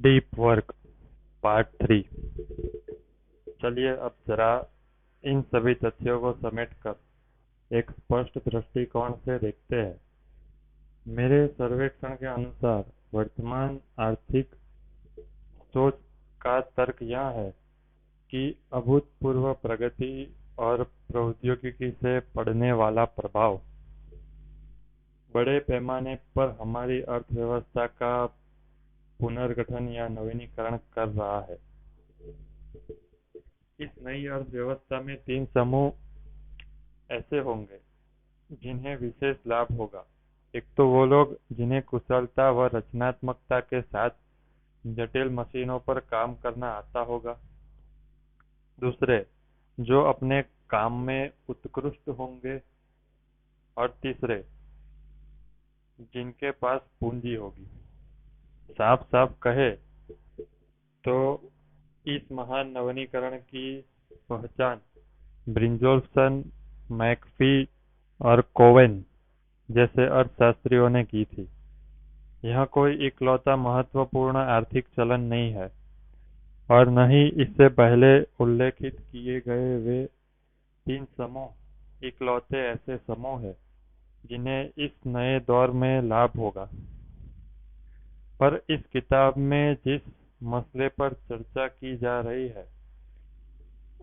Deep work part 3। चलिए अब जरा इन सभी तथ्यों को समेटकर एक स्पष्ट दृष्टिकोण से देखते हैं। मेरे सर्वेक्षण के अनुसार वर्तमान आर्थिक सोच का तर्क यह है कि अभूतपूर्व प्रगति और प्रौद्योगिकी से पड़ने वाला प्रभाव बड़े पैमाने पर हमारी अर्थव्यवस्था का पुनर्गठन या नवीनीकरण कर रहा है। इस नई अर्थव्यवस्था में 3 समूह ऐसे होंगे जिन्हें विशेष लाभ होगा। एक तो वो लोग जिन्हें कुशलता व रचनात्मकता के साथ जटिल मशीनों पर काम करना आता होगा। दूसरे जो अपने काम में उत्कृष्ट होंगे। और तीसरे जिनके पास पूंजी होगी। साफ साफ कहे तो इस महान नवीनीकरण की पहचान ब्रिंजोल्फसन, मैकफी और कोवेन जैसे अर्थशास्त्रियों ने की थी। यह कोई इकलौता महत्वपूर्ण आर्थिक चलन नहीं है और न ही इससे पहले उल्लेखित किए गए वे 3 समूह इकलौते ऐसे समूह हैं जिन्हें इस नए दौर में लाभ होगा। पर इस किताब में जिस मसले पर चर्चा की जा रही है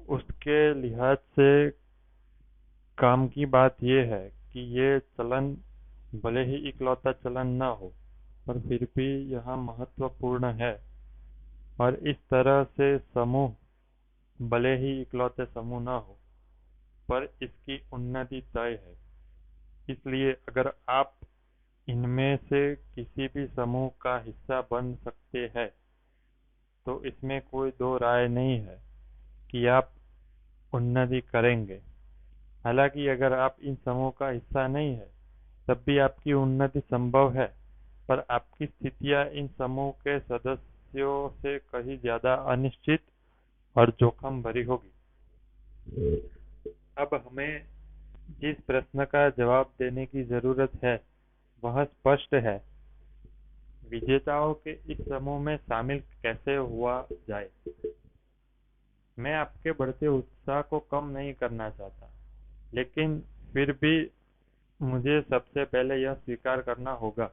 उसके लिहाज से काम की बात यह है कि ये चलन भले ही इकलौता चलन न हो पर फिर भी यह महत्वपूर्ण है और इस तरह से समूह भले ही इकलौते समूह न हो पर इसकी उन्नति तय है। इसलिए अगर आप इनमें से किसी भी समूह का हिस्सा बन सकते हैं तो इसमें कोई दो राय नहीं है कि आप उन्नति करेंगे। हालांकि अगर आप इन समूह का हिस्सा नहीं है तब भी आपकी उन्नति संभव है, पर आपकी स्थितियां इन समूह के सदस्यों से कहीं ज्यादा अनिश्चित और जोखिम भरी होगी। अब हमें जिस प्रश्न का जवाब देने की जरूरत है वह स्पष्ट है। विजेताओं के इस समूह में शामिल कैसे हुआ जाए। मैं आपके बढ़ते उत्साह को कम नहीं करना चाहता, लेकिन फिर भी मुझे सबसे पहले यह स्वीकार करना होगा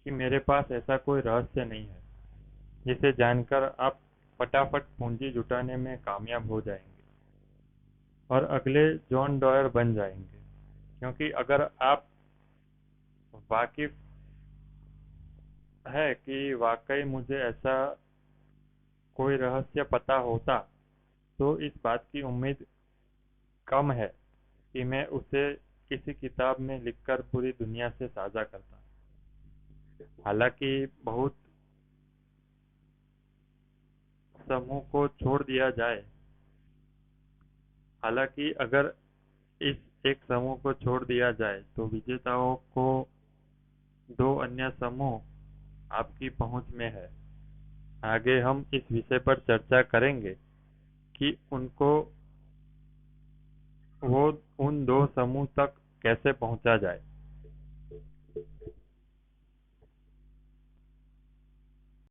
कि मेरे पास ऐसा कोई रहस्य नहीं है जिसे जानकर आप फटाफट पूंजी जुटाने में कामयाब हो जाएंगे और अगले जॉन डॉयर बन जाएंगे। क्योंकि अगर आप वाकिफ है कि वाकई मुझे ऐसा कोई रहस्य पता होता तो इस बात की उम्मीद कम है कि मैं उसे किसी किताब में लिखकर पूरी दुनिया से साझा करता। हालांकि बहुत समूह को छोड़ दिया जाए हालांकि अगर इस एक समूह को छोड़ दिया जाए तो विजेताओं को 2 अन्य समूह आपकी पहुंच में है। आगे हम इस विषय पर चर्चा करेंगे कि उन 2 समूह तक कैसे पहुंचा जाए।